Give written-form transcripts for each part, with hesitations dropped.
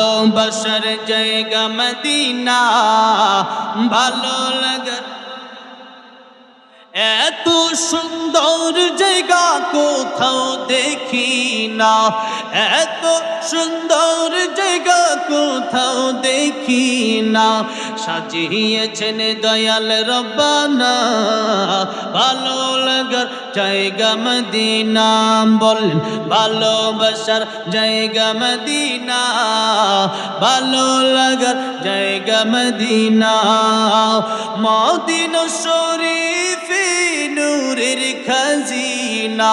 ভালোবাসার জায়গা মদিনা, ভালো লাগার এত সুন্দর জায়গা কোথাও দেখি না, এত সুন্দর জায়গা কোথাও দেখি না, সাজিয়েছেন দয়াল রব্বানা ভালো লাগার জায়গা মদিনা। বলেন ভালোবাসার জায়গা মদিনা, ভালো লাগার জায়গা মদিনা। মদিনা শরীফে নূরের খাজিনা,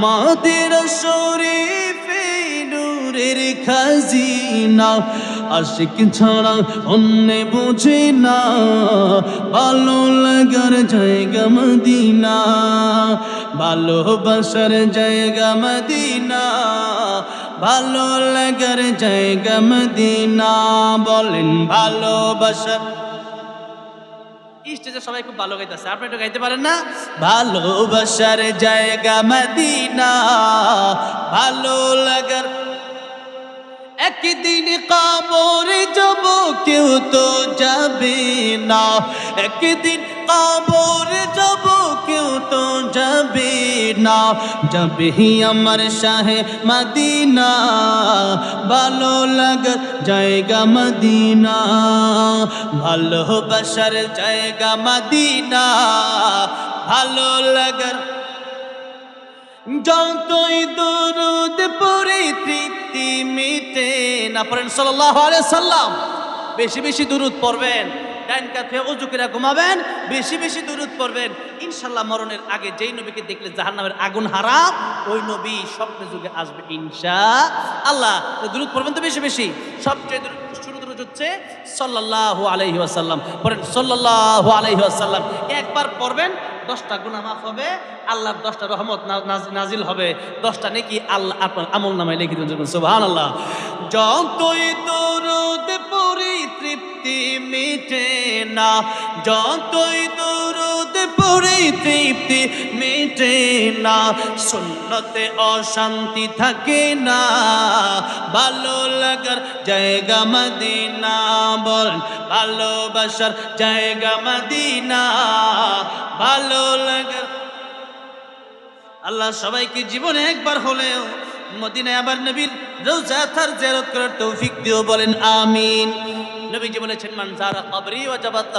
মদিনা শরীফে নূরের খাজিনা, আশিক ছাড়া অন্য বুঝে না ভালো লাগার জায়গা মদিনা, ভালোবাসার জায়গা মদিনা, ভালো লাগার জায়গা মদিনা। বলেন ভালোবাসার, স্টেজে সবাই খুব ভালো গাইতেছে, আপনি একটু গাইতে পারেন না? ভালোবাসার জায়গা মদিনা, ভালো লাগার একদিন কবরে যাব কেউ তো যাবে না, একদিন কবরে যাব কেউ তো যাবে না, যাবে আমার শাহে মদিনা ভালো লাগার জায়গা মদিনা, ভালোবাসার জায়গা মদিনা, ভালো লাগার। যতই দরুদ পড়ে তৃপ্তি মিটে না, পড়েন সাল্লাল্লাহু আলাইহি সাল্লাম। বেশি বেশি দরুদ পড়বেন, ডাইন কাঁধে ওযু করে ঘুমাবেন, বেশি বেশি দরুদ পড়বেন। ইনশাআল্লাহ মরণের আগে যেই নবীকে দেখলে জাহান্নামের আগুন হারাম, ওই নবী স্বপ্নে যুগে আসবে ইনশাআল্লাহ। দরুদ পড়বেন তো বেশি বেশি। সবচেয়ে শুরু দরুদ হচ্ছে সাল্লাল্লাহু আলাইহি ওয়াসাল্লাম। পড়েন সাল্লাল্লাহু আলাইহি ওয়াসাল্লাম। একবার পড়বেন 10টা গুনাহ মাফ হবে, আল্লাহর 10টা রহমত নাজিল হবে, 10টা নেকি আল্লাহ আপনার আমলনামায় লিখে দিবেন। সুবহানাল্লাহ। যতই দরুদ পড়ি তৃপ্তি মিটে না, যতই দরুদ পড়ি তৃপ্তি মিটে না, সুন্নতে অশান্তি থাকে না, ভালো লাগার জায়গা মদিনা। বলেন ভালোবাসার জায়গা মদিনা, ভালো লাগার। আল্লাহ সবাইকে জীবনে একবার হলেও মদিনায় আবার নবীর রওজা তার জিয়ারত করার তৌফিক দিও, বলেন আমিন। নবীজি বলেছেন মান যারা কবরি ওয়াজাবাত